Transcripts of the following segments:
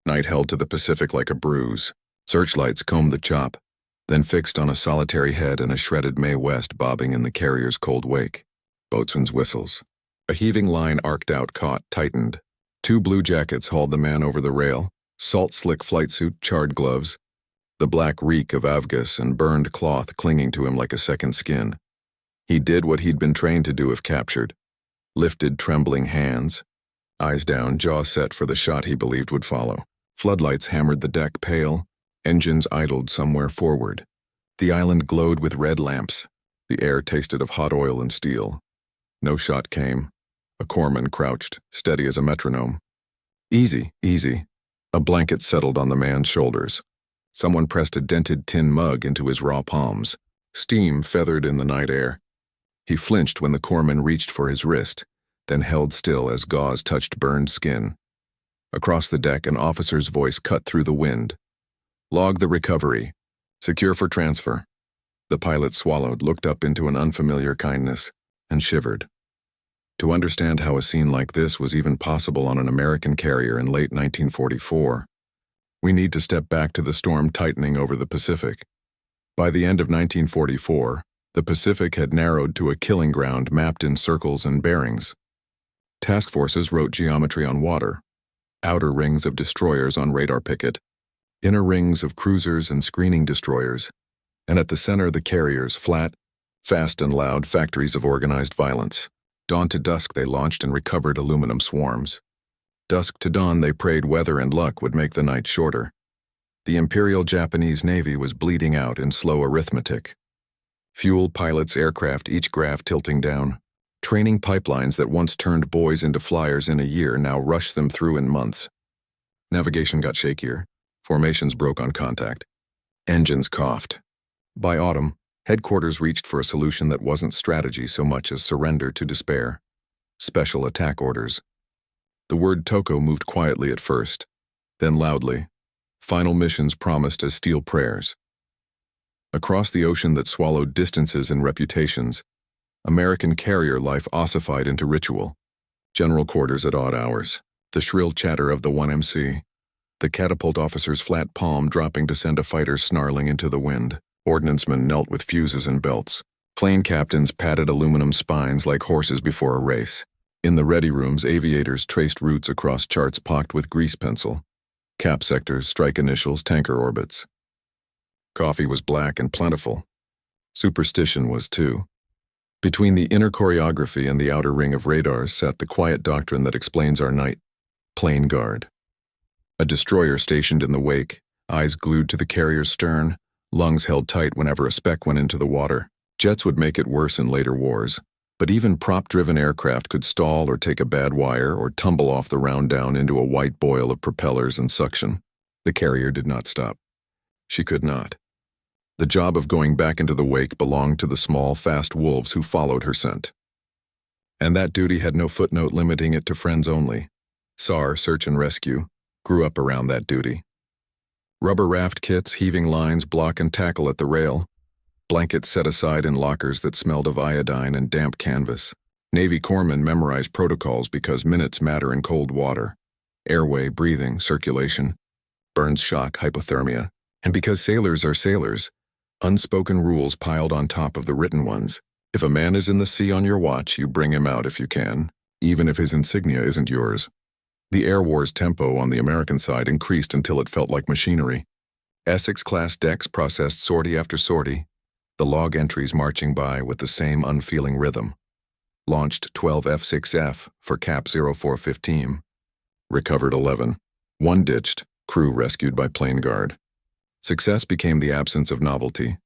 Night held to the Pacific like a bruise. Searchlights combed the chop, then fixed on a solitary head and a shredded Mae West bobbing in the carrier's cold wake. Boatswain's whistles. A heaving line arced out, caught, tightened. 2 blue jackets hauled the man over the rail, salt-slick flight suit, charred gloves, the black reek of avgas and burned cloth clinging to him like a second skin. He did what he'd been trained to do if captured. Lifted trembling hands, eyes down, jaw set for the shot he believed would follow. Floodlights hammered the deck pale, engines idled somewhere forward. The island glowed with red lamps. The air tasted of hot oil and steel. No shot came. A corpsman crouched, steady as a metronome. Easy, easy. A blanket settled on the man's shoulders. Someone pressed a dented tin mug into his raw palms. Steam feathered in the night air. He flinched when the corpsman reached for his wrist, then held still as gauze touched burned skin. Across the deck, an officer's voice cut through the wind. Log the recovery. Secure for transfer. The pilot swallowed, looked up into an unfamiliar kindness, and shivered. To understand how a scene like this was even possible on an American carrier in late 1944, we need to step back to the storm tightening over the Pacific. By the end of 1944, the Pacific had narrowed to a killing ground mapped in circles and bearings. Task forces wrote geometry on water, outer rings of destroyers on radar picket, inner rings of cruisers and screening destroyers, and at the center the carriers, flat, fast and loud factories of organized violence. Dawn to dusk they launched and recovered aluminum swarms. Dusk to dawn they prayed weather and luck would make the night shorter. The Imperial Japanese Navy was bleeding out in slow arithmetic. Fuel, pilots, aircraft, each graph tilting down. Training pipelines that once turned boys into flyers in a year now rushed them through in months. Navigation got shakier. Formations broke on contact. Engines coughed. By autumn, headquarters reached for a solution that wasn't strategy so much as surrender to despair. Special attack orders. The word Toko moved quietly at first, then loudly. Final missions promised as steel prayers. Across the ocean that swallowed distances and reputations, American carrier life ossified into ritual. General quarters at odd hours, the shrill chatter of the 1MC, the catapult officer's flat palm dropping to send a fighter snarling into the wind. Ordnancemen knelt with fuses and belts. Plane captains patted aluminum spines like horses before a race. In the ready rooms, aviators traced routes across charts pocked with grease pencil. Cap sectors, strike initials, tanker orbits. Coffee was black and plentiful. Superstition was too. Between the inner choreography and the outer ring of radars sat the quiet doctrine that explains our night. Plane guard. A destroyer stationed in the wake, eyes glued to the carrier's stern, lungs held tight whenever a speck went into the water. Jets would make it worse in later wars, but even prop-driven aircraft could stall or take a bad wire or tumble off the round down into a white boil of propellers and suction. The carrier did not stop. She could not. The job of going back into the wake belonged to the small, fast wolves who followed her scent. And that duty had no footnote limiting it to friends only. SAR, search and rescue, grew up around that duty. Rubber raft kits, heaving lines, block and tackle at the rail. Blankets set aside in lockers that smelled of iodine and damp canvas. Navy corpsmen memorized protocols because minutes matter in cold water. Airway, breathing, circulation, burns shock, hypothermia. And because sailors are sailors, unspoken rules piled on top of the written ones. If a man is in the sea on your watch, you bring him out if you can, even if his insignia isn't yours. The Air War's tempo on the American side increased until it felt like machinery. Essex-class decks processed sortie after sortie, the log entries marching by with the same unfeeling rhythm. Launched 12 F-6F for Cap 0415. Recovered 11. One ditched, crew rescued by plane guard. Success became the absence of novelty.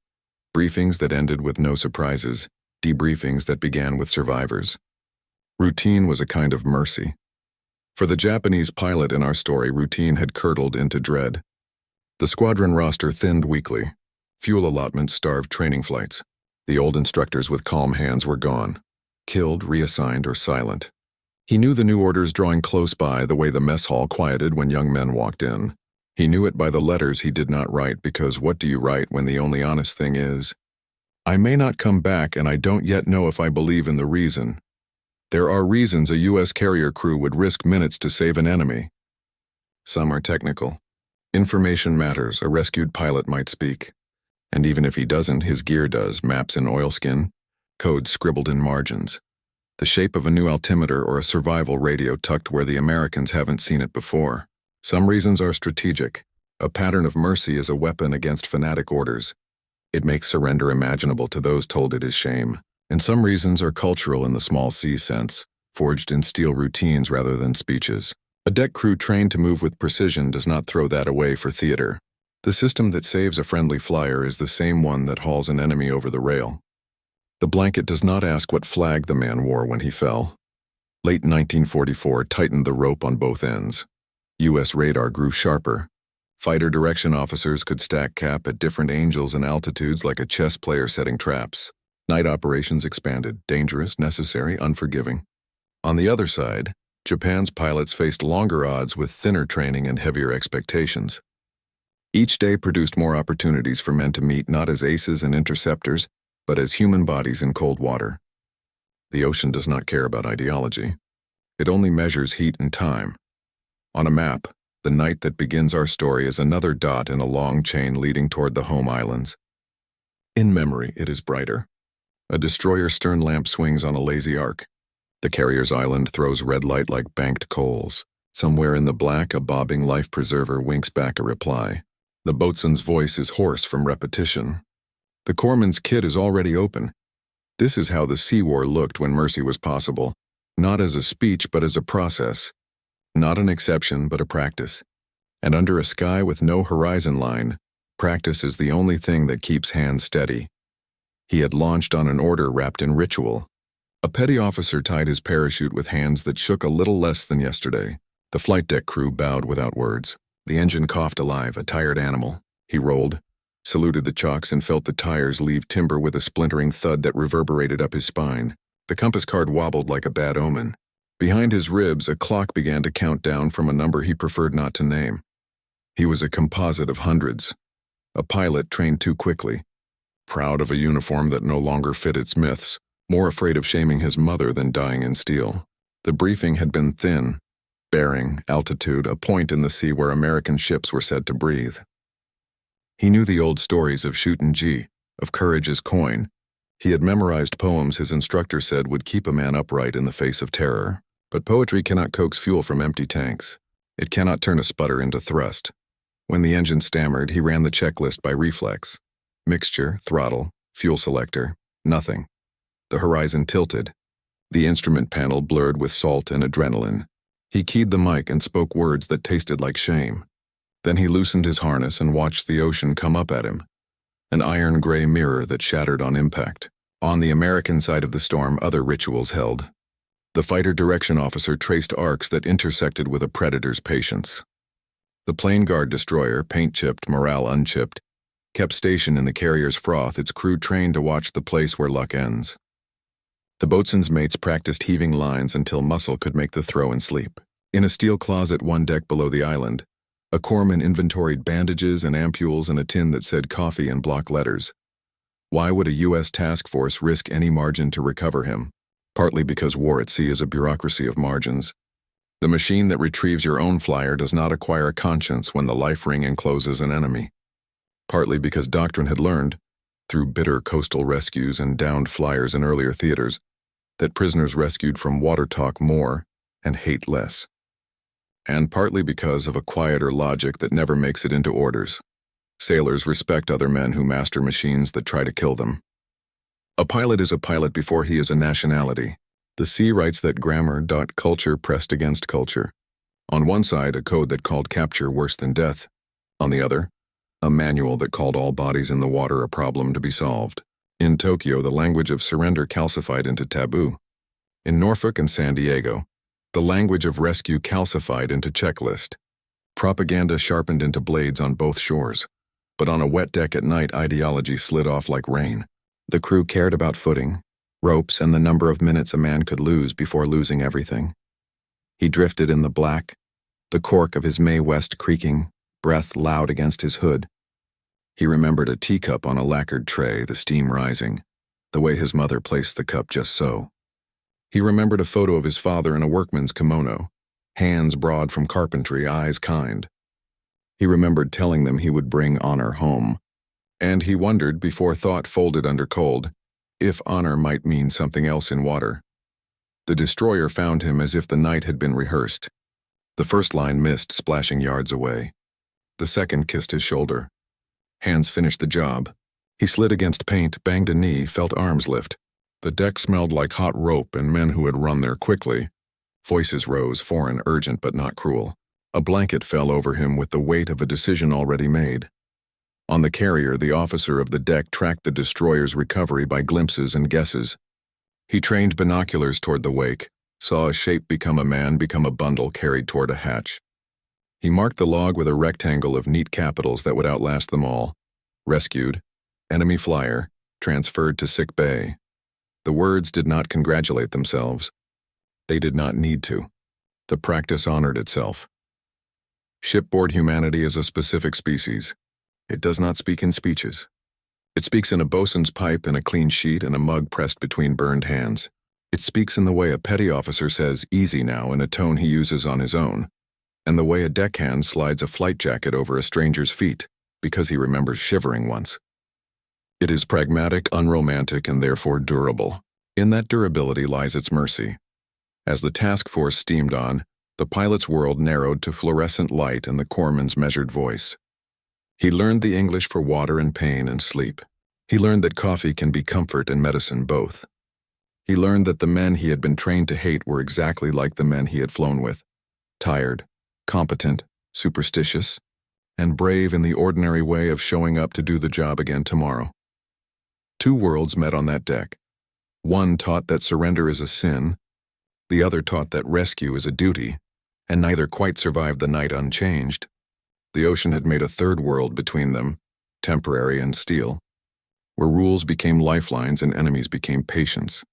Briefings that ended with no surprises, debriefings that began with survivors. Routine was a kind of mercy. For the Japanese pilot in our story, routine had curdled into dread. The squadron roster thinned weekly. Fuel allotments starved training flights. The old instructors with calm hands were gone. Killed, reassigned, or silent. He knew the new orders drawing close by the way the mess hall quieted when young men walked in. He knew it by the letters he did not write, because what do you write when the only honest thing is, "I may not come back and I don't yet know if I believe in the reason. There are reasons a U.S. carrier crew would risk minutes to save an enemy." Some are technical. Information matters, a rescued pilot might speak. And even if he doesn't, his gear does, maps in oilskin, codes scribbled in margins. The shape of a new altimeter or a survival radio tucked where the Americans haven't seen it before. Some reasons are strategic. A pattern of mercy is a weapon against fanatic orders. It makes surrender imaginable to those told it is shame. And some reasons are cultural in the small C sense, forged in steel routines rather than speeches. A deck crew trained to move with precision does not throw that away for theater. The system that saves a friendly flyer is the same one that hauls an enemy over the rail. The blanket does not ask what flag the man wore when he fell. Late 1944 tightened the rope on both ends. U.S. radar grew sharper. Fighter direction officers could stack cap at different angles and altitudes like a chess player setting traps. Night operations expanded, dangerous, necessary, unforgiving. On the other side, Japan's pilots faced longer odds with thinner training and heavier expectations. Each day produced more opportunities for men to meet not as aces and interceptors, but as human bodies in cold water. The ocean does not care about ideology. It only measures heat and time. On a map, the night that begins our story is another dot in a long chain leading toward the home islands. In memory, it is brighter. A destroyer stern lamp swings on a lazy arc. The carrier's island throws red light like banked coals. Somewhere in the black, a bobbing life preserver winks back a reply. The boatswain's voice is hoarse from repetition. The corpsman's kit is already open. This is how the sea war looked when mercy was possible, not as a speech but as a process. Not an exception but a practice. And under a sky with no horizon line, practice is the only thing that keeps hands steady. He had launched on an order wrapped in ritual. A petty officer tied his parachute with hands that shook a little less than yesterday. The flight deck crew bowed without words. The engine coughed alive, a tired animal. He rolled, saluted the chocks, and felt the tires leave timber with a splintering thud that reverberated up his spine. The compass card wobbled like a bad omen. Behind his ribs, a clock began to count down from a number he preferred not to name. He was a composite of hundreds. A pilot trained too quickly. Proud of a uniform that no longer fit its myths. More afraid of shaming his mother than dying in steel. The briefing had been thin. Bearing, altitude, a point in the sea where American ships were said to breathe. He knew the old stories of shoot and G, of courage as coin. He had memorized poems his instructor said would keep a man upright in the face of terror. But poetry cannot coax fuel from empty tanks. It cannot turn a sputter into thrust. When the engine stammered, he ran the checklist by reflex. Mixture, throttle, fuel selector, nothing. The horizon tilted. The instrument panel blurred with salt and adrenaline. He keyed the mic and spoke words that tasted like shame. Then he loosened his harness and watched the ocean come up at him. An iron-gray mirror that shattered on impact. On the American side of the storm, other rituals held. The fighter direction officer traced arcs that intersected with a predator's patience. The plane guard destroyer, paint-chipped, morale unchipped, kept station in the carrier's froth, its crew trained to watch the place where luck ends. The boatswain's mates practiced heaving lines until muscle could make the throw in sleep. In a steel closet one deck below the island, a corpsman inventoried bandages and ampules and a tin that said coffee in block letters. Why would a U.S. task force risk any margin to recover him? Partly because war at sea is a bureaucracy of margins. The machine that retrieves your own flyer does not acquire a conscience when the life ring encloses an enemy. Partly because Doctrine had learned, through bitter coastal rescues and downed flyers in earlier theaters, that prisoners rescued from water talk more and hate less. And partly because of a quieter logic that never makes it into orders. Sailors respect other men who master machines that try to kill them. A pilot is a pilot before he is a nationality. The sea writes that grammar, culture pressed against culture. On one side, a code that called capture worse than death. On the other, a manual that called all bodies in the water a problem to be solved. In Tokyo, the language of surrender calcified into taboo. In Norfolk and San Diego, the language of rescue calcified into checklist. Propaganda sharpened into blades on both shores. But on a wet deck at night, ideology slid off like rain. The crew cared about footing, ropes, and the number of minutes a man could lose before losing everything. He drifted in the black, the cork of his Mae West creaking, breath loud against his hood. He remembered a teacup on a lacquered tray, the steam rising, the way his mother placed the cup just so. He remembered a photo of his father in a workman's kimono, hands broad from carpentry, eyes kind. He remembered telling them he would bring honor home, and he wondered, before thought folded under cold, if honor might mean something else in water. The destroyer found him as if the night had been rehearsed. The first line missed, splashing yards away. The second kissed his shoulder. Hands finished the job. He slid against paint, banged a knee, felt arms lift. The deck smelled like hot rope and men who had run there quickly. Voices rose, foreign, urgent, but not cruel. A blanket fell over him with the weight of a decision already made. On the carrier, the officer of the deck tracked the destroyer's recovery by glimpses and guesses. He trained binoculars toward the wake, saw a shape become a man, become a bundle carried toward a hatch. He marked the log with a rectangle of neat capitals that would outlast them all. Rescued, enemy flyer, transferred to sick bay. The words did not congratulate themselves. They did not need to. The practice honored itself. Shipboard humanity is a specific species. It does not speak in speeches. It speaks in a bosun's pipe and a clean sheet and a mug pressed between burned hands. It speaks in the way a petty officer says, "Easy now," in a tone he uses on his own, and the way a deckhand slides a flight jacket over a stranger's feet because he remembers shivering once. It is pragmatic, unromantic, and therefore durable. In that durability lies its mercy. As the task force steamed on, the pilot's world narrowed to fluorescent light and the corpsman's measured voice. He learned the English for water and pain and sleep. He learned that coffee can be comfort and medicine both. He learned that the men he had been trained to hate were exactly like the men he had flown with. Tired, competent, superstitious, and brave in the ordinary way of showing up to do the job again tomorrow. Two worlds met on that deck. One taught that surrender is a sin, the other taught that rescue is a duty, and neither quite survived the night unchanged. The ocean had made a third world between them, temporary and steel, where rules became lifelines and enemies became patience.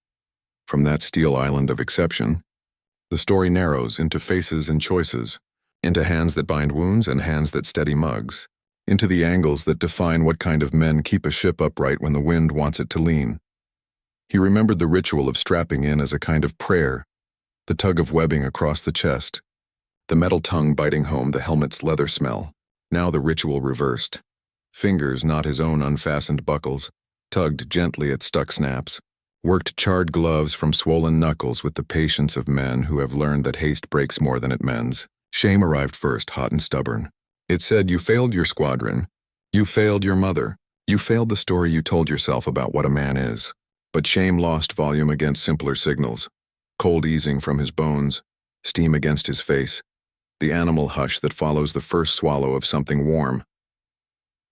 From that steel island of exception, the story narrows into faces and choices, into hands that bind wounds and hands that steady mugs, into the angles that define what kind of men keep a ship upright when the wind wants it to lean. He remembered the ritual of strapping in as a kind of prayer, the tug of webbing across the chest, the metal tongue biting home the helmet's leather smell. Now the ritual reversed. Fingers, not his own unfastened buckles, tugged gently at stuck snaps, worked charred gloves from swollen knuckles with the patience of men who have learned that haste breaks more than it mends. Shame arrived first, hot and stubborn. It said, "You failed your squadron. You failed your mother. You failed the story you told yourself about what a man is." But shame lost volume against simpler signals. Cold easing from his bones, steam against his face, the animal hush that follows the first swallow of something warm.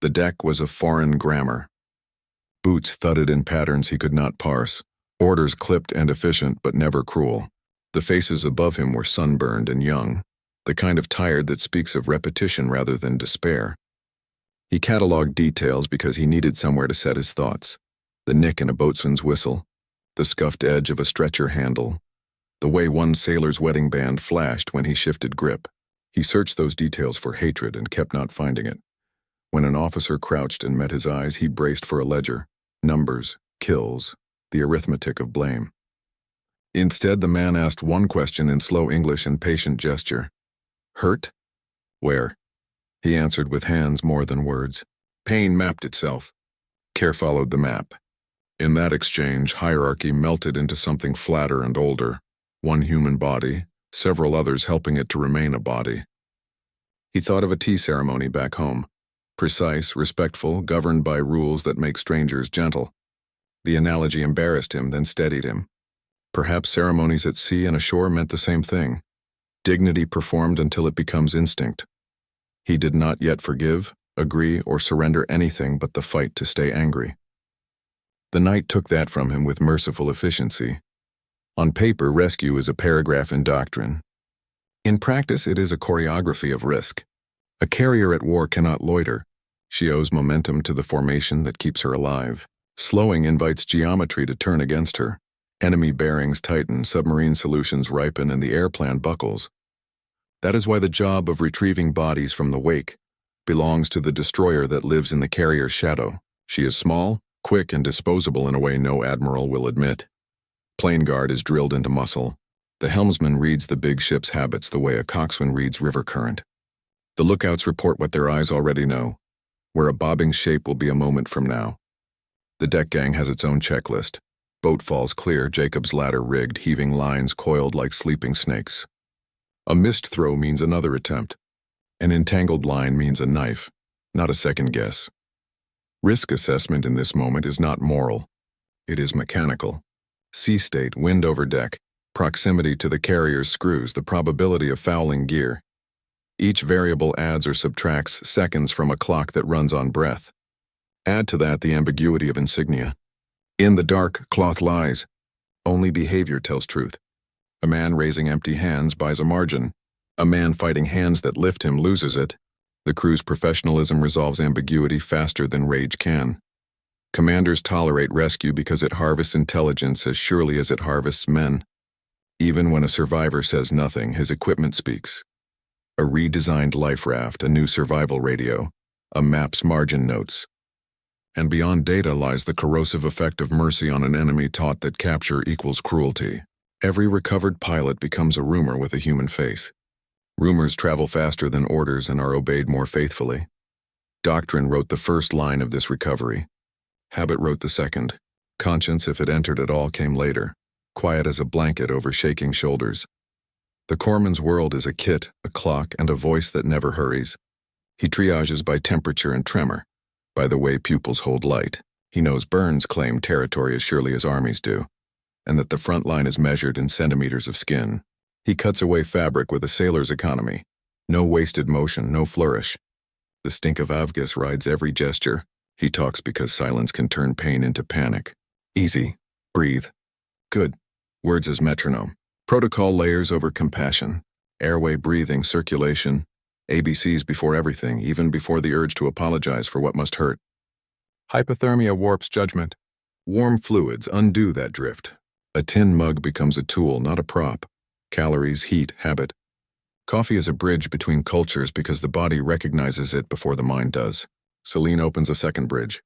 The deck was a foreign grammar. Boots thudded in patterns he could not parse, orders clipped and efficient but never cruel. The faces above him were sunburned and young, the kind of tired that speaks of repetition rather than despair. He cataloged details because he needed somewhere to set his thoughts. The nick in a boatswain's whistle, the scuffed edge of a stretcher handle, the way one sailor's wedding band flashed when he shifted grip. He searched those details for hatred and kept not finding it. When an officer crouched and met his eyes, he braced for a ledger, numbers, kills, the arithmetic of blame. Instead, the man asked one question in slow English and patient gesture. "Hurt? Where?" He answered with hands more than words. Pain mapped itself. Care followed the map. In that exchange, hierarchy melted into something flatter and older. One human body, several others helping it to remain a body. He thought of a tea ceremony back home. Precise, respectful, governed by rules that make strangers gentle. The analogy embarrassed him, then steadied him. Perhaps ceremonies at sea and ashore meant the same thing. Dignity performed until it becomes instinct. He did not yet forgive, agree, or surrender anything but the fight to stay angry. The night took that from him with merciful efficiency. On paper, rescue is a paragraph in doctrine. In practice, it is a choreography of risk. A carrier at war cannot loiter. She owes momentum to the formation that keeps her alive. Slowing invites geometry to turn against her. Enemy bearings tighten, submarine solutions ripen, and the airplan buckles. That is why the job of retrieving bodies from the wake belongs to the destroyer that lives in the carrier's shadow. She is small, quick, and disposable in a way no admiral will admit. Plane guard is drilled into muscle. The helmsman reads the big ship's habits the way a coxswain reads river current. The lookouts report what their eyes already know, where a bobbing shape will be a moment from now. The deck gang has its own checklist. Boat falls clear, Jacob's ladder rigged, heaving lines coiled like sleeping snakes. A missed throw means another attempt. An entangled line means a knife, not a second guess. Risk assessment in this moment is not moral. It is mechanical. Sea state, wind over deck, proximity to the carrier's screws, the probability of fouling gear. Each variable adds or subtracts seconds from a clock that runs on breath. Add to that the ambiguity of insignia. In the dark, cloth lies. Only behavior tells truth. A man raising empty hands buys a margin. A man fighting hands that lift him loses it. The crew's professionalism resolves ambiguity faster than rage can. Commanders tolerate rescue because it harvests intelligence as surely as it harvests men. Even when a survivor says nothing, his equipment speaks. A redesigned life raft, a new survival radio, a map's margin notes. And beyond data lies the corrosive effect of mercy on an enemy taught that capture equals cruelty. Every recovered pilot becomes a rumor with a human face. Rumors travel faster than orders and are obeyed more faithfully. Doctrine wrote the first line of this recovery. Habit wrote the second. Conscience, if it entered at all, came later, quiet as a blanket over shaking shoulders. The corpsman's world is a kit, a clock, and a voice that never hurries. He triages by temperature and tremor, by the way pupils hold light. He knows Burns claim territory as surely as armies do, and that the front line is measured in centimeters of skin. He cuts away fabric with a sailor's economy. No wasted motion, no flourish. The stink of Avgus rides every gesture. He talks because silence can turn pain into panic. Easy. Breathe. Good. Words as metronome. Protocol layers over compassion. Airway breathing, circulation. ABCs before everything, even before the urge to apologize for what must hurt. Hypothermia warps judgment. Warm fluids undo that drift. A tin mug becomes a tool, not a prop. Calories, heat, habit. Coffee is a bridge between cultures because the body recognizes it before the mind does. Saline opens a second bridge.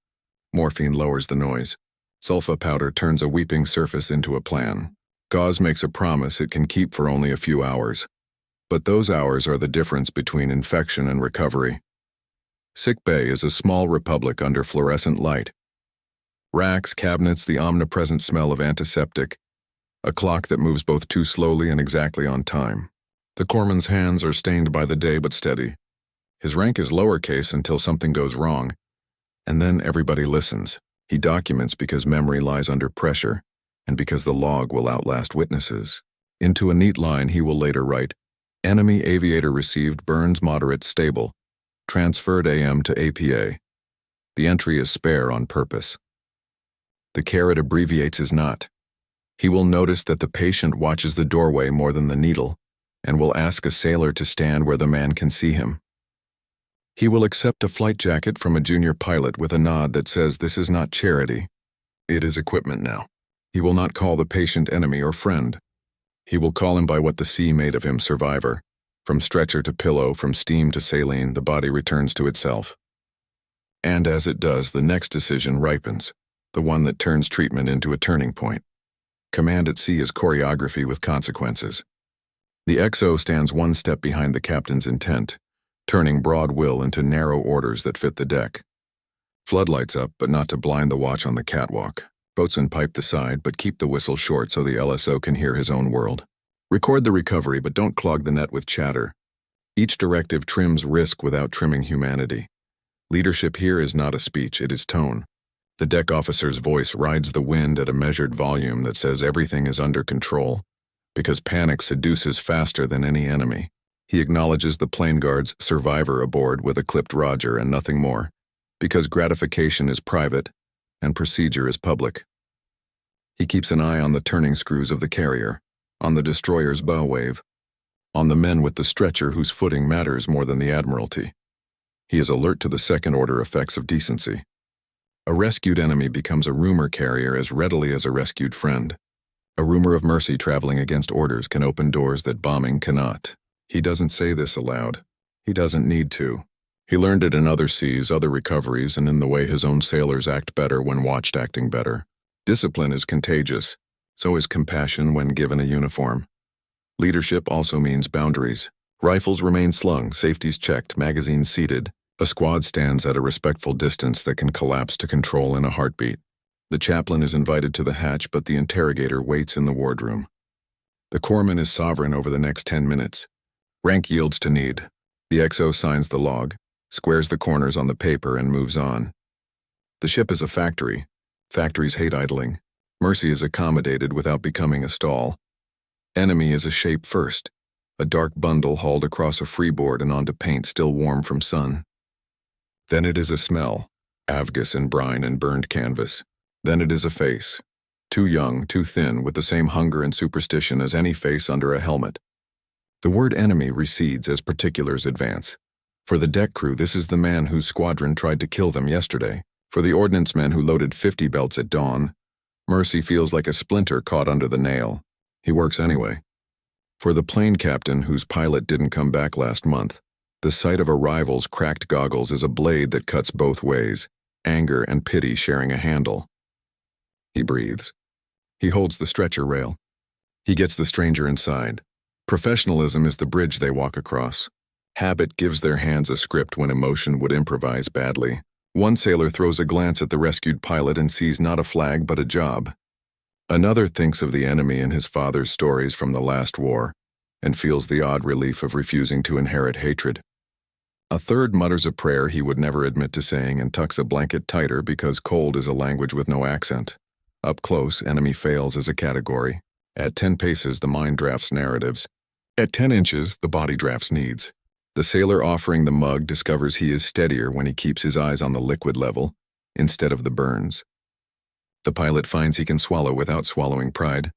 Morphine lowers the noise. Sulfa powder turns a weeping surface into a plan. Gauze makes a promise it can keep for only a few hours. But those hours are the difference between infection and recovery. Sick bay is a small republic under fluorescent light. Racks, cabinets, the omnipresent smell of antiseptic. A clock that moves both too slowly and exactly on time. The corpsman's hands are stained by the day but steady. His rank is lowercase until something goes wrong. And then everybody listens. He documents because memory lies under pressure, and because the log will outlast witnesses. Into a neat line he will later write, Enemy aviator received, Burns moderate stable. Transferred AM to APA. The entry is spare on purpose. The caret abbreviates his knot. He will notice that the patient watches the doorway more than the needle, and will ask a sailor to stand where the man can see him. He will accept a flight jacket from a junior pilot with a nod that says this is not charity. It is equipment now. He will not call the patient enemy or friend. He will call him by what the sea made of him, survivor. From stretcher to pillow, from steam to saline, the body returns to itself. And as it does, the next decision ripens, the one that turns treatment into a turning point. Command at sea is choreography with consequences. The XO stands one step behind the captain's intent, turning broad will into narrow orders that fit the deck. Floodlights up, but not to blind the watch on the catwalk. Boatswain pipe the side, but keep the whistle short so the LSO can hear his own world. Record the recovery, but don't clog the net with chatter. Each directive trims risk without trimming humanity. Leadership here is not a speech, it is tone. The deck officer's voice rides the wind at a measured volume that says everything is under control, because panic seduces faster than any enemy. He acknowledges the plane guard's survivor aboard with a clipped Roger and nothing more, because gratification is private and procedure is public. He keeps an eye on the turning screws of the carrier, on the destroyer's bow wave, on the men with the stretcher whose footing matters more than the admiralty. He is alert to the second-order effects of decency. A rescued enemy becomes a rumor carrier as readily as a rescued friend. A rumor of mercy traveling against orders can open doors that bombing cannot. He doesn't say this aloud. He doesn't need to. He learned it in other seas, other recoveries, and in the way his own sailors act better when watched acting better. Discipline is contagious. So is compassion when given a uniform. Leadership also means boundaries. Rifles remain slung, safeties checked, magazines seated. A squad stands at a respectful distance that can collapse to control in a heartbeat. The chaplain is invited to the hatch, but the interrogator waits in the wardroom. The corpsman is sovereign over the next 10 minutes. Rank yields to need. The XO signs the log, squares the corners on the paper, and moves on. The ship is a factory. Factories hate idling. Mercy is accommodated without becoming a stall. Enemy is a shape first, a dark bundle hauled across a freeboard and onto paint still warm from sun. Then it is a smell, avgas and brine and burned canvas. Then it is a face, too young, too thin, with the same hunger and superstition as any face under a helmet. The word enemy recedes as particulars advance. For the deck crew, this is the man whose squadron tried to kill them yesterday. For the ordnance men who loaded 50 belts at dawn, Mercy feels like a splinter caught under the nail. He works anyway. For the plane captain whose pilot didn't come back last month, the sight of a rival's cracked goggles is a blade that cuts both ways, anger and pity sharing a handle. He breathes. He holds the stretcher rail. He gets the stranger inside. Professionalism is the bridge they walk across. Habit gives their hands a script when emotion would improvise badly. One sailor throws a glance at the rescued pilot and sees not a flag but a job. Another thinks of the enemy in his father's stories from the last war and feels the odd relief of refusing to inherit hatred. A third mutters a prayer he would never admit to saying and tucks a blanket tighter because cold is a language with no accent. Up close, enemy fails as a category. At 10 paces, the mind drafts narratives. At 10 inches, the body drafts needs. The sailor offering the mug discovers he is steadier when he keeps his eyes on the liquid level instead of the burns. The pilot finds he can swallow without swallowing pride,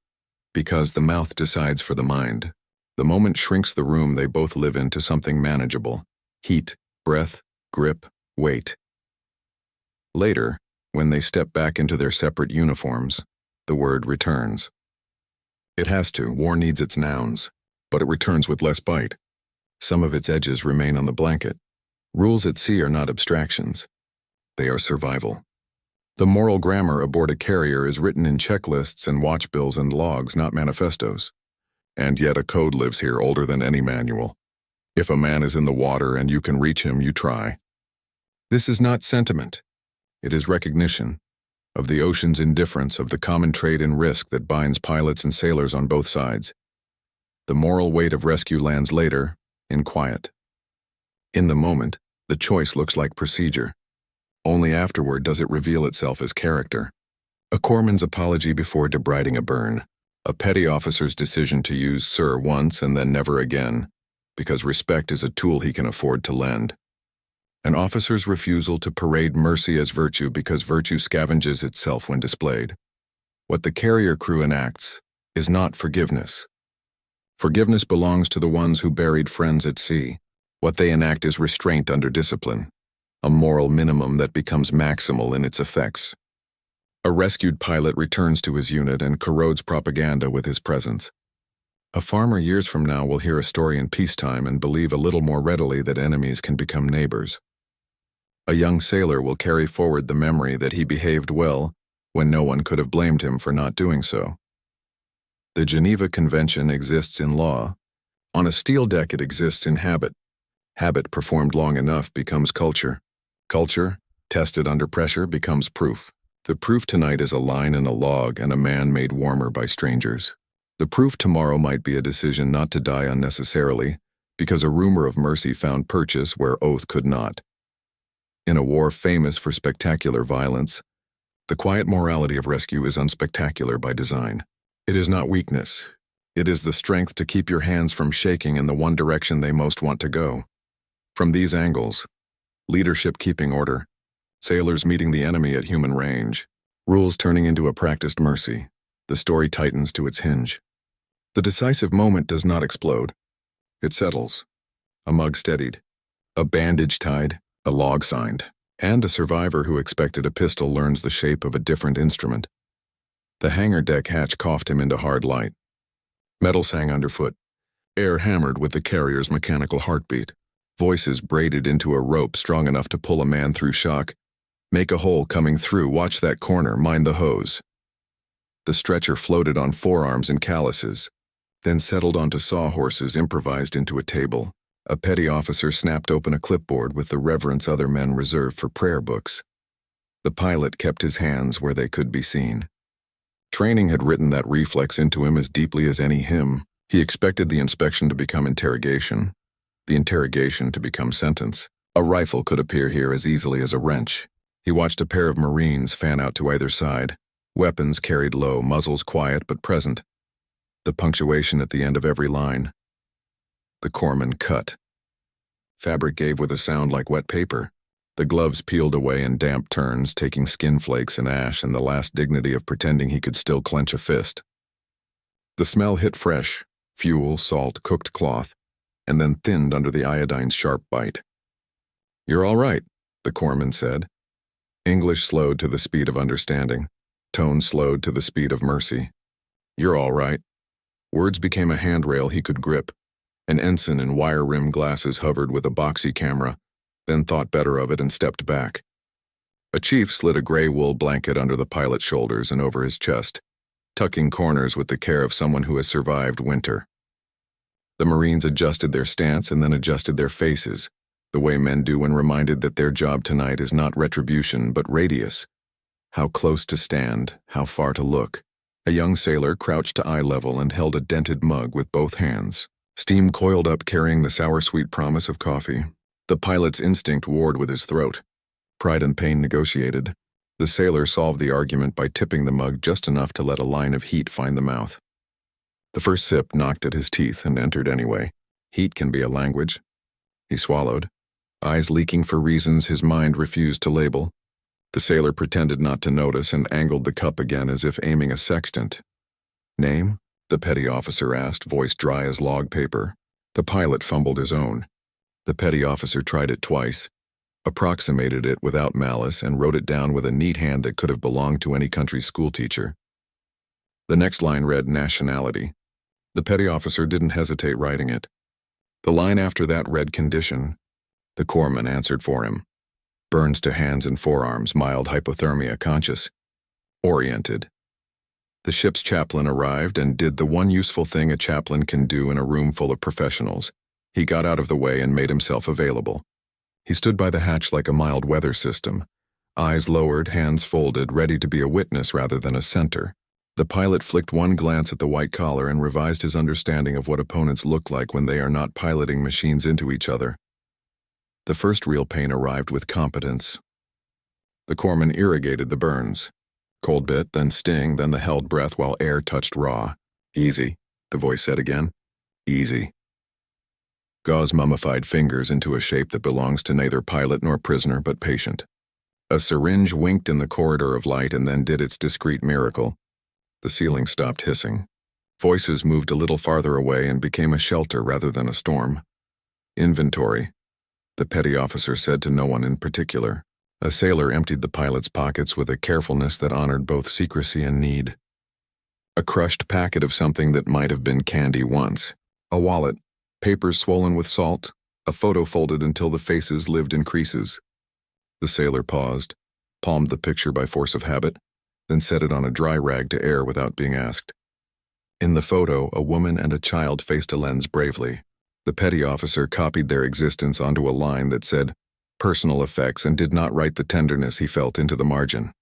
because the mouth decides for the mind. The moment shrinks the room they both live in to something manageable. Heat, breath, grip, weight. Later, when they step back into their separate uniforms, the word returns. It has to. War needs its nouns, but it returns with less bite. Some of its edges remain on the blanket. Rules at sea are not abstractions. They are survival. The moral grammar aboard a carrier is written in checklists and watch bills and logs, not manifestos. And yet a code lives here older than any manual. If a man is in the water and you can reach him, you try. This is not sentiment. It is recognition of the ocean's indifference, of the common trade in risk that binds pilots and sailors on both sides. The moral weight of rescue lands later, in quiet. In the moment, the choice looks like procedure. Only afterward does it reveal itself as character. A corpsman's apology before debriding a burn. A petty officer's decision to use "sir" once and then never again, because respect is a tool he can afford to lend. An officer's refusal to parade mercy as virtue because virtue scavenges itself when displayed. What the carrier crew enacts is not forgiveness. Forgiveness belongs to the ones who buried friends at sea. What they enact is restraint under discipline, a moral minimum that becomes maximal in its effects. A rescued pilot returns to his unit and corrodes propaganda with his presence. A farmer years from now will hear a story in peacetime and believe a little more readily that enemies can become neighbors. A young sailor will carry forward the memory that he behaved well when no one could have blamed him for not doing so. The Geneva Convention exists in law. On a steel deck it exists in habit. Habit performed long enough becomes culture. Culture, tested under pressure, becomes proof. The proof tonight is a line in a log and a man made warmer by strangers. The proof tomorrow might be a decision not to die unnecessarily, because a rumor of mercy found purchase where oath could not. In a war famous for spectacular violence, the quiet morality of rescue is unspectacular by design. It is not weakness. It is the strength to keep your hands from shaking in the one direction they most want to go. From these angles, leadership keeping order, sailors meeting the enemy at human range, rules turning into a practiced mercy, the story tightens to its hinge. The decisive moment does not explode. It settles. A mug steadied, a bandage tied, a log signed, and a survivor who expected a pistol learns the shape of a different instrument. The hangar deck hatch coughed him into hard light. Metal sang underfoot. Air hammered with the carrier's mechanical heartbeat. Voices braided into a rope strong enough to pull a man through shock. Make a hole coming through, watch that corner, mind the hose. The stretcher floated on forearms and calluses. then settled onto sawhorses improvised into a table. A petty officer snapped open a clipboard with the reverence other men reserved for prayer books. The pilot kept his hands where they could be seen. Training had written that reflex into him as deeply as any hymn. He expected the inspection to become interrogation, the interrogation to become sentence. A rifle could appear here as easily as a wrench. He watched a pair of Marines fan out to either side, weapons carried low, muzzles quiet but present. The punctuation at the end of every line. The corpsman cut. Fabric gave with a sound like wet paper. The gloves peeled away in damp turns, taking skin flakes and ash and the last dignity of pretending he could still clench a fist. The smell hit fresh, fuel, salt, cooked cloth, and then thinned under the iodine's sharp bite. "You're all right," the corpsman said. English slowed to the speed of understanding. Tone slowed to the speed of mercy. "You're all right." Words became a handrail he could grip. An ensign in wire-rimmed glasses hovered with a boxy camera, then thought better of it and stepped back. A chief slid a gray wool blanket under the pilot's shoulders and over his chest, tucking corners with the care of someone who has survived winter. The Marines adjusted their stance and then adjusted their faces, the way men do when reminded that their job tonight is not retribution but radius. How close to stand, how far to look. A young sailor crouched to eye level and held a dented mug with both hands. Steam coiled up carrying the sour-sweet promise of coffee. The pilot's instinct warred with his throat. Pride and pain negotiated. The sailor solved the argument by tipping the mug just enough to let a line of heat find the mouth. The first sip knocked at his teeth and entered anyway. Heat can be a language. He swallowed, eyes leaking for reasons his mind refused to label. The sailor pretended not to notice and angled the cup again as if aiming a sextant. "Name?" the petty officer asked, voice dry as log paper. The pilot fumbled his own. The petty officer tried it twice, approximated it without malice, and wrote it down with a neat hand that could have belonged to any country schoolteacher. The next line read nationality. The petty officer didn't hesitate writing it. The line after that read condition. The corpsman answered for him. Burns to hands and forearms, mild hypothermia, conscious. Oriented. The ship's chaplain arrived and did the one useful thing a chaplain can do in a room full of professionals. He got out of the way and made himself available. He stood by the hatch like a mild weather system, eyes lowered, hands folded, ready to be a witness rather than a center. The pilot flicked one glance at the white collar and revised his understanding of what opponents look like when they are not piloting machines into each other. The first real pain arrived with competence. The corpsman irrigated the burns. Cold bit, then sting, then the held breath while air touched raw. "Easy," the voice said again. "Easy." Gauze mummified fingers into a shape that belongs to neither pilot nor prisoner but patient. A syringe winked in the corridor of light and then did its discreet miracle. The ceiling stopped hissing. Voices moved a little farther away and became a shelter rather than a storm. "Inventory," the petty officer said to no one in particular. A sailor emptied the pilot's pockets with a carefulness that honored both secrecy and need. A crushed packet of something that might have been candy once. A wallet, papers swollen with salt, a photo folded until the faces lived in creases. The sailor paused, palmed the picture by force of habit, then set it on a dry rag to air without being asked. In the photo, a woman and a child faced a lens bravely. The petty officer copied their existence onto a line that said, "Personal effects," and did not write the tenderness he felt into the margin.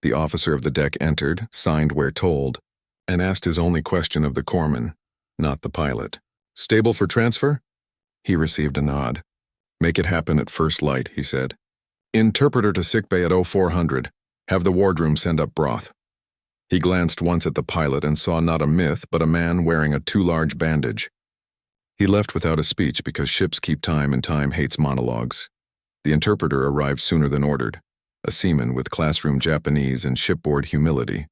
The officer of the deck entered, signed where told, and asked his only question of the corpsman, not the pilot. "Stable for transfer?" He received a nod. "Make it happen at first light," he said. "Interpreter to sickbay at 0400. Have the wardroom send up broth." He glanced once at the pilot and saw not a myth but a man wearing a too large bandage. He left without a speech because ships keep time and time hates monologues. The interpreter arrived sooner than ordered, a seaman with classroom Japanese and shipboard humility.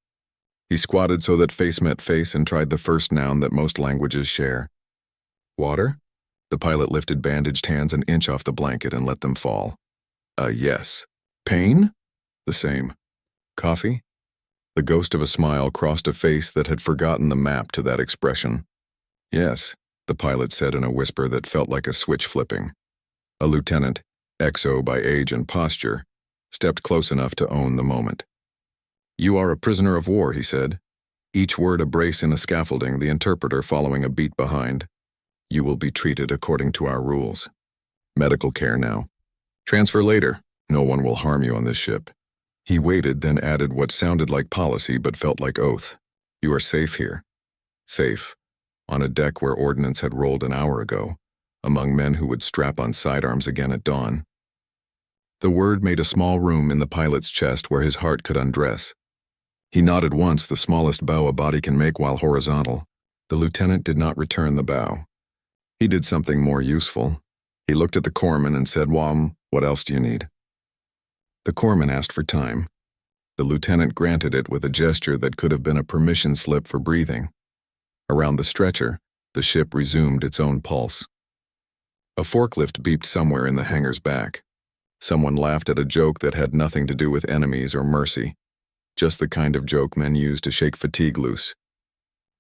He squatted so that face met face and tried the first noun that most languages share. "Water?" The pilot lifted bandaged hands an inch off the blanket and let them fall. Yes." "Pain?" "The same." "Coffee?" The ghost of a smile crossed a face that had forgotten the map to that expression. "Yes," the pilot said in a whisper that felt like a switch flipping. A lieutenant, XO by age and posture, stepped close enough to own the moment. "You are a prisoner of war," he said. Each word a brace in a scaffolding, the interpreter following a beat behind. You will be treated according to our rules. Medical care now. Transfer later. No one will harm you on this ship. He waited, then added what sounded like policy but felt like oath. You are safe here. Safe. On a deck where ordnance had rolled an hour ago, among men who would strap on sidearms again at dawn. The word made a small room in the pilot's chest where his heart could undress. He nodded once, the smallest bow a body can make while horizontal. The lieutenant did not return the bow. He did something more useful. He looked at the corpsman and said, what else do you need? The corpsman asked for time. The lieutenant granted it with a gesture that could have been a permission slip for breathing. Around the stretcher, the ship resumed its own pulse. A forklift beeped somewhere in the hangar's back. Someone laughed at a joke that had nothing to do with enemies or mercy, just the kind of joke men use to shake fatigue loose.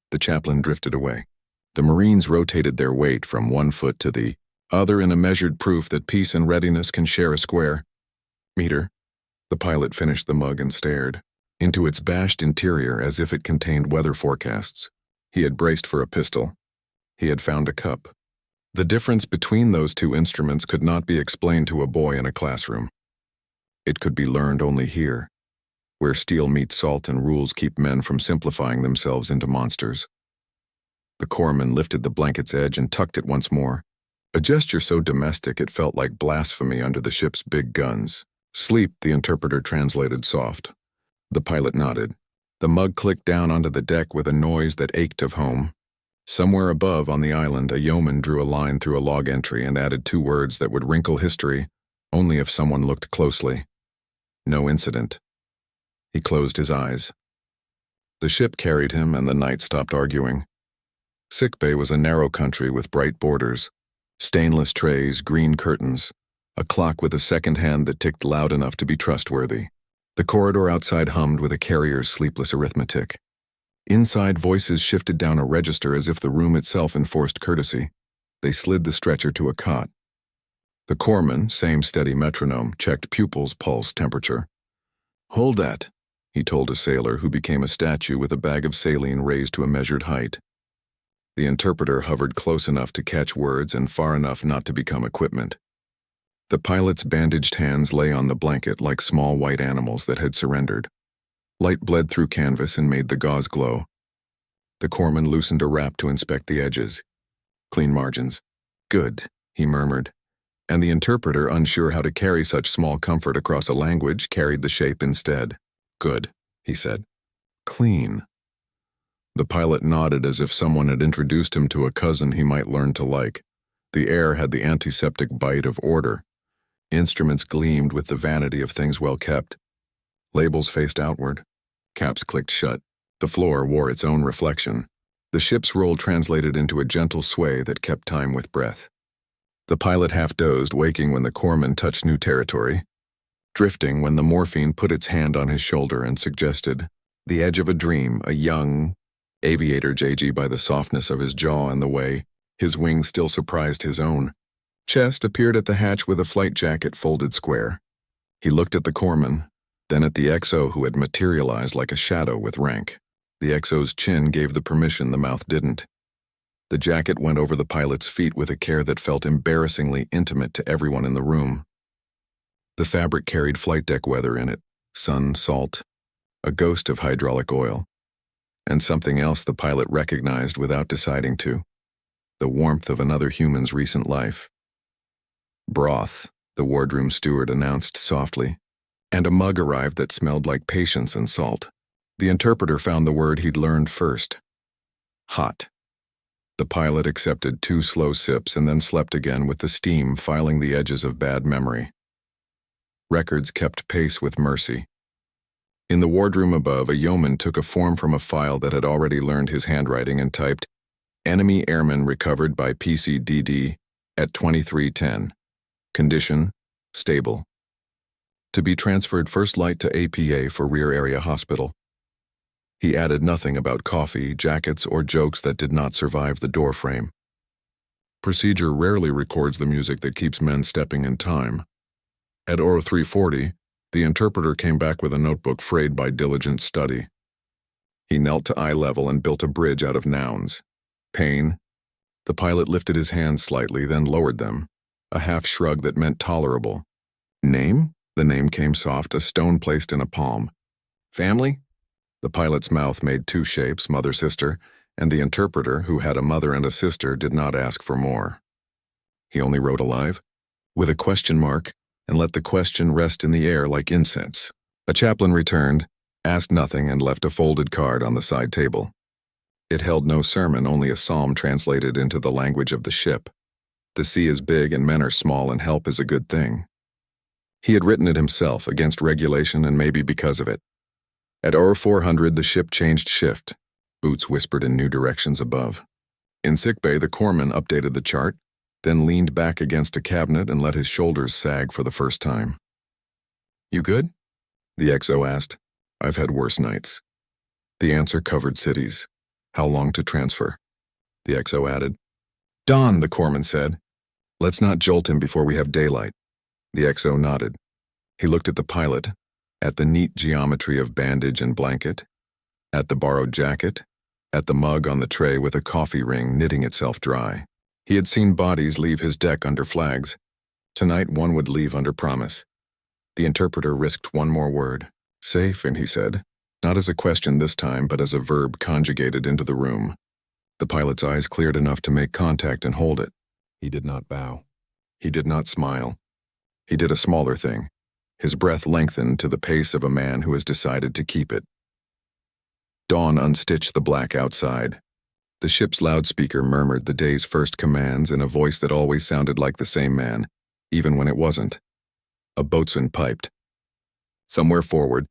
The chaplain drifted away. The Marines rotated their weight from one foot to the other in a measured proof that peace and readiness can share a square meter. The pilot finished the mug and stared into its bashed interior as if it contained weather forecasts. He had braced for a pistol. He had found a cup. The difference between those two instruments could not be explained to a boy in a classroom. It could be learned only here, where steel meets salt and rules keep men from simplifying themselves into monsters. The corpsman lifted the blanket's edge and tucked it once more, a gesture so domestic it felt like blasphemy under the ship's big guns. Sleep, the interpreter translated soft. The pilot nodded. The mug clicked down onto the deck with a noise that ached of home. Somewhere above on the island, a yeoman drew a line through a log entry and added 2 words that would wrinkle history, only if someone looked closely. No incident. He closed his eyes. The ship carried him and the night stopped arguing. Sickbay was a narrow country with bright borders, stainless trays, green curtains, a clock with a second hand that ticked loud enough to be trustworthy. The corridor outside hummed with a carrier's sleepless arithmetic. Inside, voices shifted down a register as if the room itself enforced courtesy. They slid the stretcher to a cot. The corpsman, same steady metronome, checked pupils, pulse, temperature. Hold that, he told a sailor who became a statue with a bag of saline raised to a measured height. The interpreter hovered close enough to catch words and far enough not to become equipment. The pilot's bandaged hands lay on the blanket like small white animals that had surrendered. Light bled through canvas and made the gauze glow. The corpsman loosened a wrap to inspect the edges. Clean margins. Good, he murmured. And the interpreter, unsure how to carry such small comfort across a language, carried the shape instead. Good, he said. Clean. The pilot nodded as if someone had introduced him to a cousin he might learn to like. The air had the antiseptic bite of order. Instruments gleamed with the vanity of things well kept. Labels faced outward. Caps clicked shut. The floor wore its own reflection. The ship's roll translated into a gentle sway that kept time with breath. The pilot half dozed, waking when the corpsman touched new territory, drifting when the morphine put its hand on his shoulder and suggested the edge of a dream, a young aviator JG by the softness of his jaw and the way his wings still surprised his own. Chest appeared at the hatch with a flight jacket folded square. He looked at the corpsman, then at the XO who had materialized like a shadow with rank. The XO's chin gave the permission the mouth didn't. The jacket went over the pilot's feet with a care that felt embarrassingly intimate to everyone in the room. The fabric carried flight deck weather in it, sun, salt, a ghost of hydraulic oil, and something else the pilot recognized without deciding to, the warmth of another human's recent life. Broth, the wardroom steward announced softly, and a mug arrived that smelled like patience and salt. The interpreter found the word he'd learned first. Hot. The pilot accepted 2 slow sips and then slept again with the steam filing the edges of bad memory. Records kept pace with mercy. In the wardroom above, a yeoman took a form from a file that had already learned his handwriting and typed, "Enemy airman recovered by PCDD at 2310. Condition, stable. To be transferred first light to APA for rear area hospital." He added nothing about coffee, jackets, or jokes that did not survive the door frame. Procedure rarely records the music that keeps men stepping in time. At Oro 340, the interpreter came back with a notebook frayed by diligent study. He knelt to eye level and built a bridge out of nouns. Pain. The pilot lifted his hands slightly, then lowered them, a half shrug that meant tolerable. Name? The name came soft, a stone placed in a palm. Family? The pilot's mouth made two shapes, mother-sister, and the interpreter, who had a mother and a sister, did not ask for more. He only wrote alive, with a question mark, and let the question rest in the air like incense. A chaplain returned, asked nothing, and left a folded card on the side table. It held no sermon, only a psalm translated into the language of the ship. The sea is big and men are small, and help is a good thing. He had written it himself, against regulation and maybe because of it. At 0400 the ship changed shift. Boots whispered in new directions above. In sickbay the corpsman updated the chart, then leaned back against a cabinet and let his shoulders sag for the first time. "You good?" the XO asked. "I've had worse nights." The answer covered cities. "How long to transfer?" the XO added. "Dawn," the corpsman said. "Let's not jolt him before we have daylight." The XO nodded. He looked at the pilot, at the neat geometry of bandage and blanket, at the borrowed jacket, at the mug on the tray with a coffee ring knitting itself dry. He had seen bodies leave his deck under flags. Tonight one would leave under promise. The interpreter risked one more word. "Safe," and he said, not as a question this time, but as a verb conjugated into the room. The pilot's eyes cleared enough to make contact and hold it. He did not bow. He did not smile. He did a smaller thing. His breath lengthened to the pace of a man who has decided to keep it. Dawn unstitched the black outside. The ship's loudspeaker murmured the day's first commands in a voice that always sounded like the same man, even when it wasn't. A boatswain piped. Somewhere forward,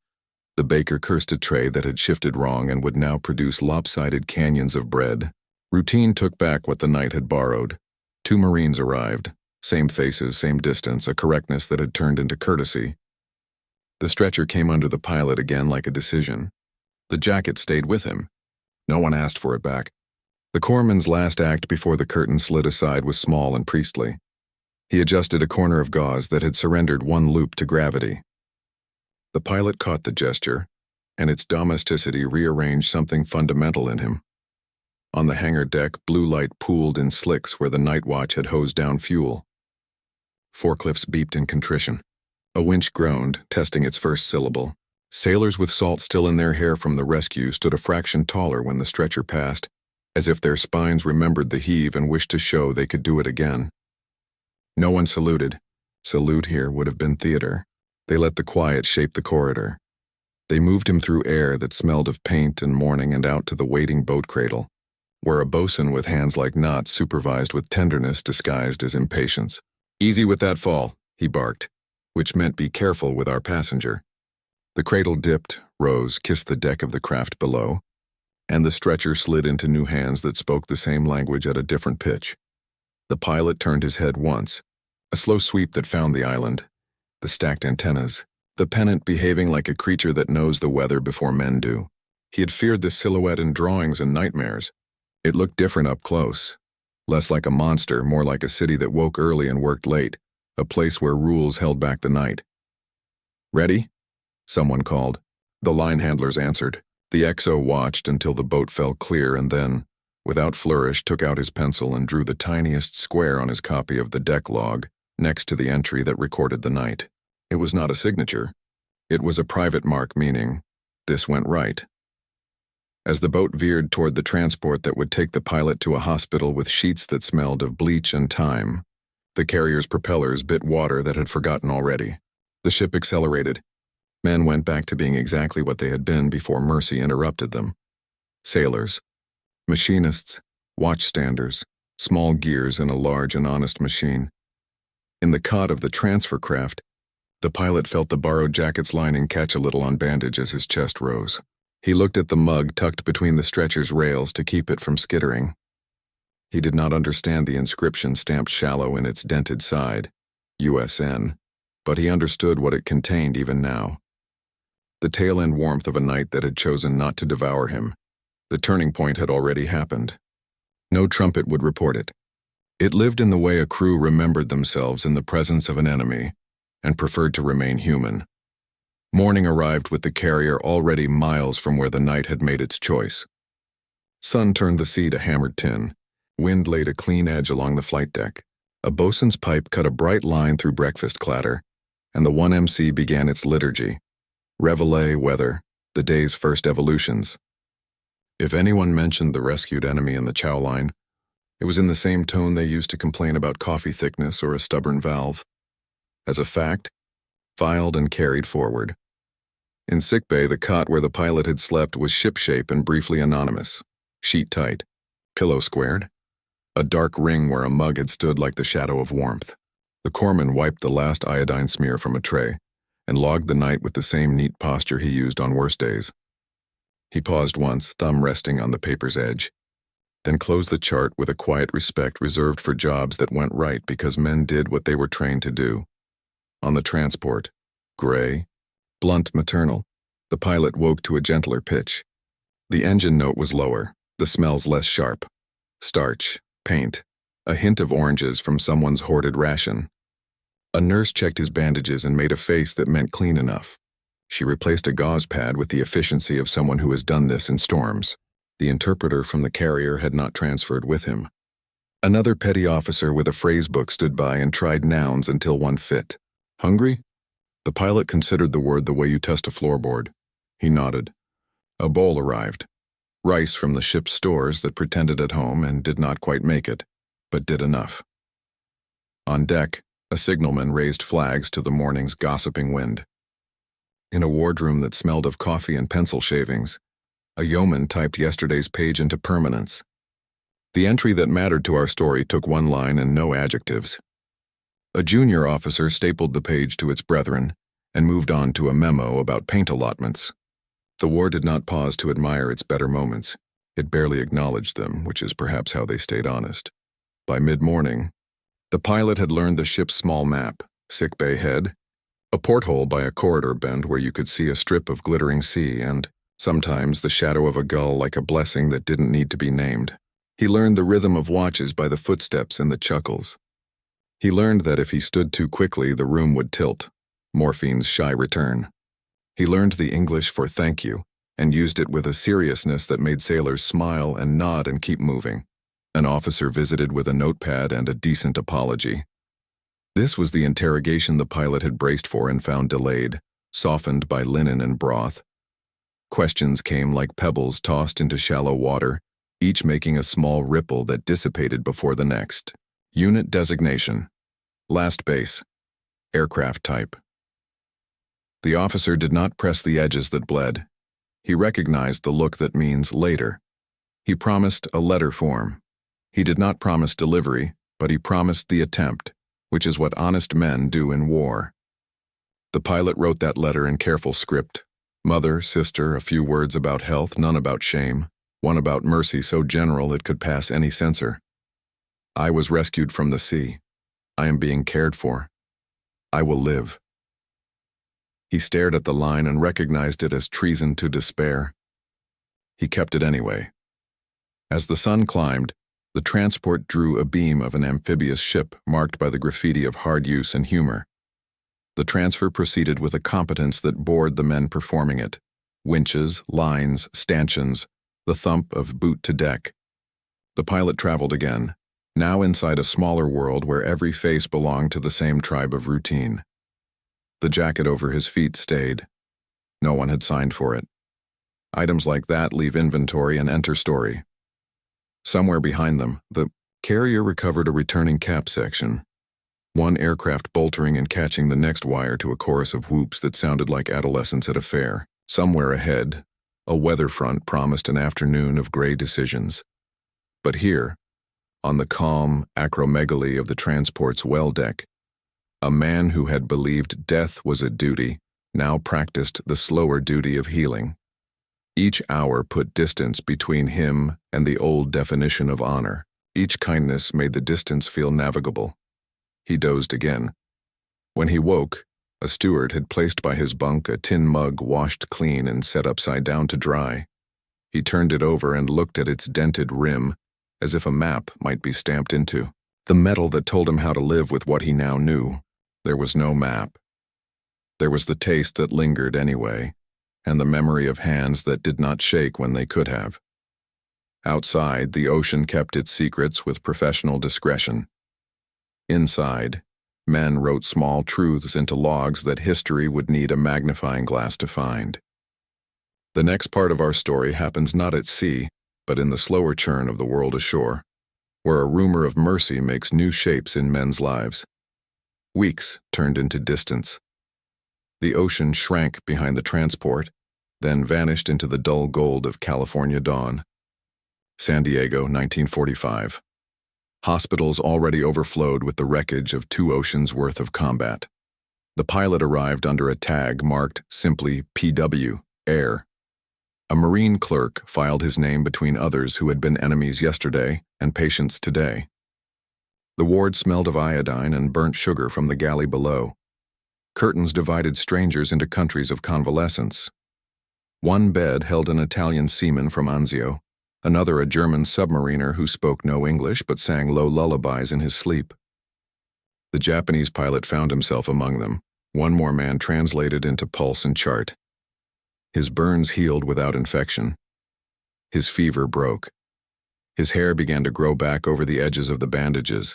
the baker cursed a tray that had shifted wrong and would now produce lopsided canyons of bread. Routine took back what the night had borrowed. 2 Marines arrived. Same faces, same distance, a correctness that had turned into courtesy. The stretcher came under the pilot again like a decision. The jacket stayed with him. No one asked for it back. The corpsman's last act before the curtain slid aside was small and priestly. He adjusted a corner of gauze that had surrendered one loop to gravity. The pilot caught the gesture, and its domesticity rearranged something fundamental in him. On the hangar deck, blue light pooled in slicks where the night watch had hosed down fuel. Forklifts beeped in contrition. A winch groaned, testing its first syllable. Sailors with salt still in their hair from the rescue stood a fraction taller when the stretcher passed, as if their spines remembered the heave and wished to show they could do it again. No one saluted. Salute here would have been theater. They let the quiet shape the corridor. They moved him through air that smelled of paint and morning and out to the waiting boat cradle, where a bosun with hands like knots supervised with tenderness disguised as impatience. "Easy with that fall," he barked, which meant be careful with our passenger. The cradle dipped, rose, kissed the deck of the craft below, and the stretcher slid into new hands that spoke the same language at a different pitch. The pilot turned his head once, a slow sweep that found the island, the stacked antennas, the pennant behaving like a creature that knows the weather before men do. He had feared this silhouette in drawings and nightmares. It looked different up close. Less like a monster, more like a city that woke early and worked late, a place where rules held back the night. "Ready?" someone called. The line handlers answered. The XO watched until the boat fell clear and then, without flourish, took out his pencil and drew the tiniest square on his copy of the deck log next to the entry that recorded the night. It was not a signature. It was a private mark meaning, "This went right." As the boat veered toward the transport that would take the pilot to a hospital with sheets that smelled of bleach and thyme, the carrier's propellers bit water that had forgotten already. The ship accelerated. Men went back to being exactly what they had been before mercy interrupted them. Sailors, machinists, watchstanders, small gears in a large and honest machine. In the cot of the transfer craft, the pilot felt the borrowed jacket's lining catch a little on bandage as his chest rose. He looked at the mug tucked between the stretcher's rails to keep it from skittering. He did not understand the inscription stamped shallow in its dented side, USN, but he understood what it contained even now. The tail-end warmth of a night that had chosen not to devour him. The turning point had already happened. No trumpet would report it. It lived in the way a crew remembered themselves in the presence of an enemy and preferred to remain human. Morning arrived with the carrier already miles from where the night had made its choice. Sun turned the sea to hammered tin. Wind laid a clean edge along the flight deck. A bosun's pipe cut a bright line through breakfast clatter, and the 1MC began its liturgy. Reveille weather, the day's first evolutions. If anyone mentioned the rescued enemy in the chow line, it was in the same tone they used to complain about coffee thickness or a stubborn valve. As a fact, filed and carried forward. In sickbay, the cot where the pilot had slept was shipshape and briefly anonymous. Sheet tight, pillow squared, a dark ring where a mug had stood like the shadow of warmth. The corpsman wiped the last iodine smear from a tray and logged the night with the same neat posture he used on worse days. He paused once, thumb resting on the paper's edge, then closed the chart with a quiet respect reserved for jobs that went right because men did what they were trained to do. On the transport, gray, blunt maternal, the pilot woke to a gentler pitch. The engine note was lower, the smells less sharp. Starch, paint, a hint of oranges from someone's hoarded ration. A nurse checked his bandages and made a face that meant clean enough. She replaced a gauze pad with the efficiency of someone who has done this in storms. The interpreter from the carrier had not transferred with him. Another petty officer with a phrase book stood by and tried nouns until one fit. Hungry? The pilot considered the word the way you test a floorboard. He nodded. A bowl arrived. Rice from the ship's stores that pretended at home and did not quite make it, but did enough. On deck, a signalman raised flags to the morning's gossiping wind. In a wardroom that smelled of coffee and pencil shavings, a yeoman typed yesterday's page into permanence. The entry that mattered to our story took one line and no adjectives. A junior officer stapled the page to its brethren and moved on to a memo about paint allotments. The war did not pause to admire its better moments. It barely acknowledged them, which is perhaps how they stayed honest. By mid-morning, the pilot had learned the ship's small map, sickbay head, a porthole by a corridor bend where you could see a strip of glittering sea and, sometimes, the shadow of a gull like a blessing that didn't need to be named. He learned the rhythm of watches by the footsteps and the chuckles. He learned that if he stood too quickly, the room would tilt, morphine's shy return. He learned the English for thank you and used it with a seriousness that made sailors smile and nod and keep moving. An officer visited with a notepad and a decent apology. This was the interrogation the pilot had braced for and found delayed, softened by linen and broth. Questions came like pebbles tossed into shallow water, each making a small ripple that dissipated before the next. Unit designation. Last base. Aircraft type. The officer did not press the edges that bled. He recognized the look that means later. He promised a letter form. He did not promise delivery, but he promised the attempt, which is what honest men do in war. The pilot wrote that letter in careful script. Mother, sister, a few words about health, none about shame, one about mercy so general it could pass any censor. I was rescued from the sea. I am being cared for. I will live. He stared at the line and recognized it as treason to despair. He kept it anyway. As the sun climbed, the transport drew a beam of an amphibious ship marked by the graffiti of hard use and humor. The transfer proceeded with a competence that bored the men performing it. Winches, lines, stanchions, the thump of boot to deck. The pilot traveled again, now inside a smaller world where every face belonged to the same tribe of routine. The jacket over his feet stayed. No one had signed for it. Items like that leave inventory and enter story. Somewhere behind them, the carrier recovered a returning cap section. One aircraft boltering and catching the next wire to a chorus of whoops that sounded like adolescents at a fair. Somewhere ahead, a weather front promised an afternoon of gray decisions. But here, on the calm acromegaly of the transport's well deck, a man who had believed death was a duty now practiced the slower duty of healing. Each hour put distance between him and the old definition of honor. Each kindness made the distance feel navigable. He dozed again. When he woke, a steward had placed by his bunk a tin mug washed clean and set upside down to dry. He turned it over and looked at its dented rim, as if a map might be stamped into. The metal that told him how to live with what he now knew. There was no map. There was the taste that lingered anyway, and the memory of hands that did not shake when they could have. Outside, the ocean kept its secrets with professional discretion. Inside, men wrote small truths into logs that history would need a magnifying glass to find. The next part of our story happens not at sea, but in the slower churn of the world ashore, where a rumor of mercy makes new shapes in men's lives. Weeks turned into distance. The ocean shrank behind the transport, then vanished into the dull gold of California dawn. San Diego, 1945. Hospitals already overflowed with the wreckage of 2 oceans' worth of combat. The pilot arrived under a tag marked simply PW, Air. A Marine clerk filed his name between others who had been enemies yesterday and patients today. The ward smelled of iodine and burnt sugar from the galley below. Curtains divided strangers into countries of convalescence. One bed held an Italian seaman from Anzio, another a German submariner who spoke no English but sang low lullabies in his sleep. The Japanese pilot found himself among them, one more man translated into pulse and chart. His burns healed without infection. His fever broke. His hair began to grow back over the edges of the bandages.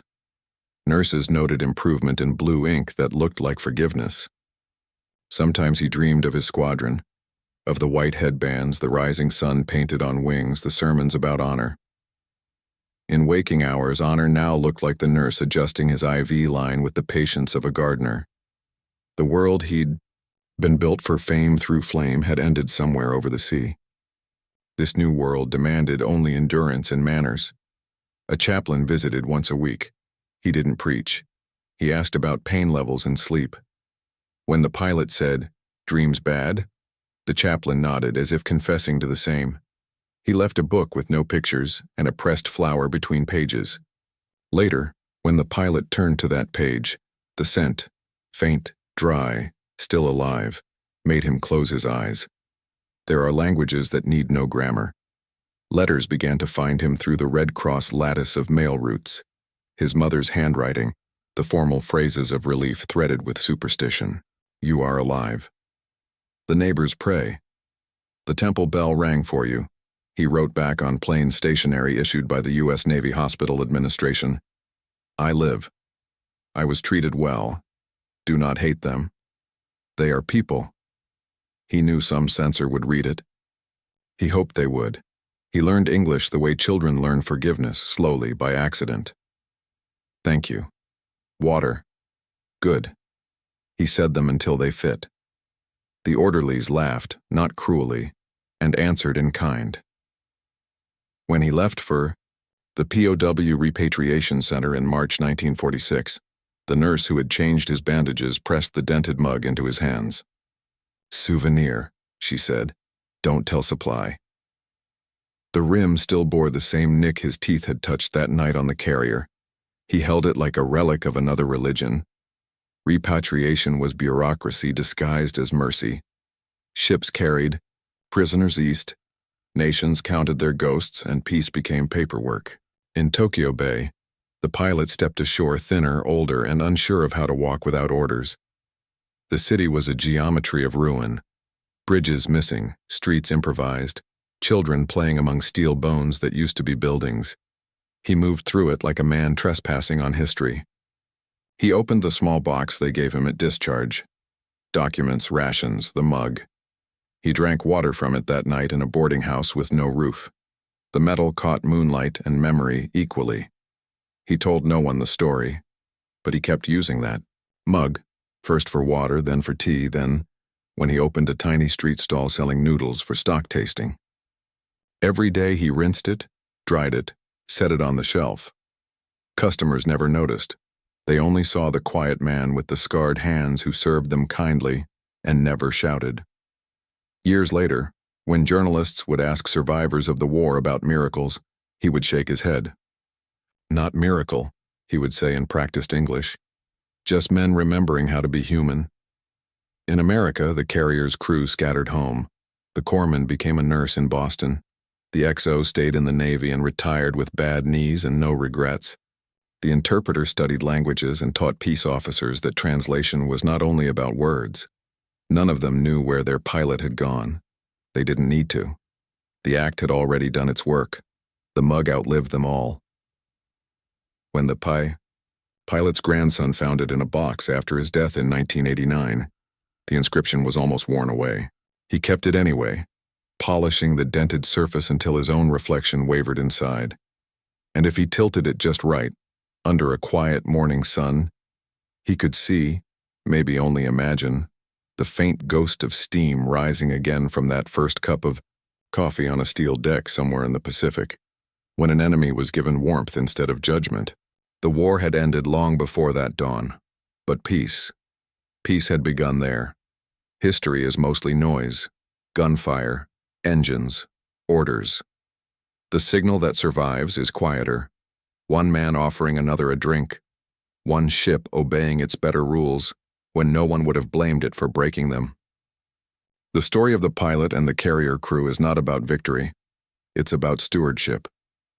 Nurses noted improvement in blue ink that looked like forgiveness. Sometimes he dreamed of his squadron, of the white headbands, the rising sun painted on wings, the sermons about honor. In waking hours, honor now looked like the nurse adjusting his IV line with the patience of a gardener. The world he'd been built for fame through flame had ended somewhere over the sea. This new world demanded only endurance and manners. A chaplain visited once a week. He didn't preach. He asked about pain levels and sleep. When the pilot said, "Dreams bad?" the chaplain nodded as if confessing to the same. He left a book with no pictures and a pressed flower between pages. Later, when the pilot turned to that page, the scent, faint, dry, still alive, made him close his eyes. There are languages that need no grammar. Letters began to find him through the Red Cross lattice of mail routes. His mother's handwriting, the formal phrases of relief threaded with superstition. You are alive. The neighbors pray. The temple bell rang for you. He wrote back on plain stationery issued by the U.S. Navy Hospital Administration. I live. I was treated well. Do not hate them. They are people. He knew some censor would read it. He hoped they would. He learned English the way children learn forgiveness, slowly, by accident. Thank you. Water. Good. He said them until they fit. The orderlies laughed, not cruelly, and answered in kind. When he left for the POW Repatriation Center in March 1946, the nurse who had changed his bandages pressed the dented mug into his hands. Souvenir, she said. Don't tell supply. The rim still bore the same nick his teeth had touched that night on the carrier. He held it like a relic of another religion. Repatriation was bureaucracy disguised as mercy. Ships carried, prisoners east, nations counted their ghosts, and peace became paperwork. In Tokyo Bay, the pilot stepped ashore thinner, older, and unsure of how to walk without orders. The city was a geometry of ruin. Bridges missing, streets improvised, children playing among steel bones that used to be buildings. He moved through it like a man trespassing on history. He opened the small box they gave him at discharge. Documents, rations, the mug. He drank water from it that night in a boarding house with no roof. The metal caught moonlight and memory equally. He told no one the story, but he kept using that mug, first for water, then for tea, then when he opened a tiny street stall selling noodles for stock tasting. Every day he rinsed it, dried it, set it on the shelf. Customers never noticed. They only saw the quiet man with the scarred hands who served them kindly and never shouted. Years later, when journalists would ask survivors of the war about miracles, he would shake his head. Not miracle, he would say in practiced English. Just men remembering how to be human. In America, the carrier's crew scattered home. The corpsman became a nurse in Boston. The XO stayed in the Navy and retired with bad knees and no regrets. The interpreter studied languages and taught peace officers that translation was not only about words, None of them knew where their pilot had gone. They didn't need to. The act had already done its work. The mug outlived them all. When the pilot's grandson found it in a box after his death in 1989, the inscription was almost worn away. He kept it anyway, polishing the dented surface until his own reflection wavered inside. And if he tilted it just right, under a quiet morning sun, he could see, maybe only imagine, the faint ghost of steam rising again from that first cup of coffee on a steel deck somewhere in the Pacific, when an enemy was given warmth instead of judgment. The war had ended long before that dawn, but peace had begun there. History is mostly noise, gunfire, engines, orders. The signal that survives is quieter, one man offering another a drink, one ship obeying its better rules when no one would have blamed it for breaking them. The story of the pilot and the carrier crew is not about victory. It's about stewardship,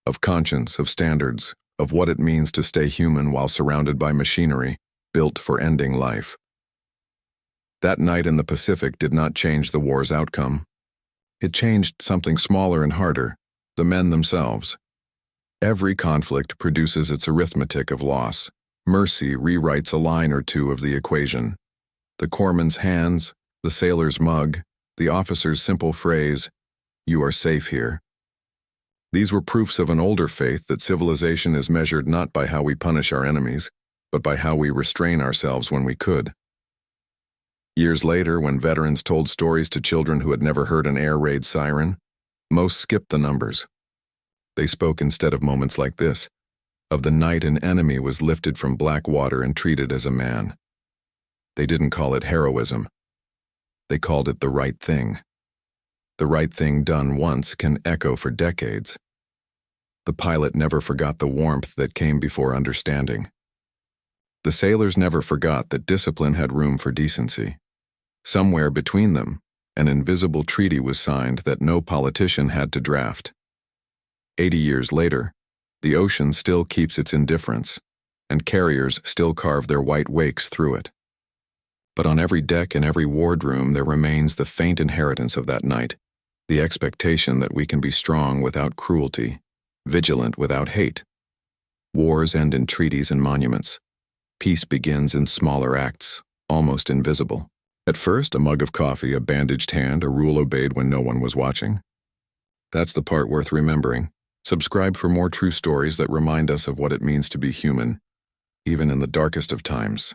of conscience, of standards, of what it means to stay human while surrounded by machinery built for ending life. That night in the Pacific did not change the war's outcome. It changed something smaller and harder, the men themselves. Every conflict produces its arithmetic of loss. Mercy rewrites a line or two of the equation. The corpsman's hands, the sailor's mug, the officer's simple phrase, "You are safe here." These were proofs of an older faith that civilization is measured not by how we punish our enemies, but by how we restrain ourselves when we could. Years later, when veterans told stories to children who had never heard an air raid siren, most skipped the numbers. They spoke instead of moments like this, of the night an enemy was lifted from black water and treated as a man. They didn't call it heroism. They called it the right thing. The right thing done once can echo for decades. The pilot never forgot the warmth that came before understanding. The sailors never forgot that discipline had room for decency. Somewhere between them, an invisible treaty was signed that no politician had to draft. 80 years later, the ocean still keeps its indifference, and carriers still carve their white wakes through it. But on every deck and every wardroom there remains the faint inheritance of that night, the expectation that we can be strong without cruelty, vigilant without hate. Wars end in treaties and monuments. Peace begins in smaller acts, almost invisible. At first, a mug of coffee, a bandaged hand, a rule obeyed when no one was watching. That's the part worth remembering. Subscribe for more true stories that remind us of what it means to be human, even in the darkest of times.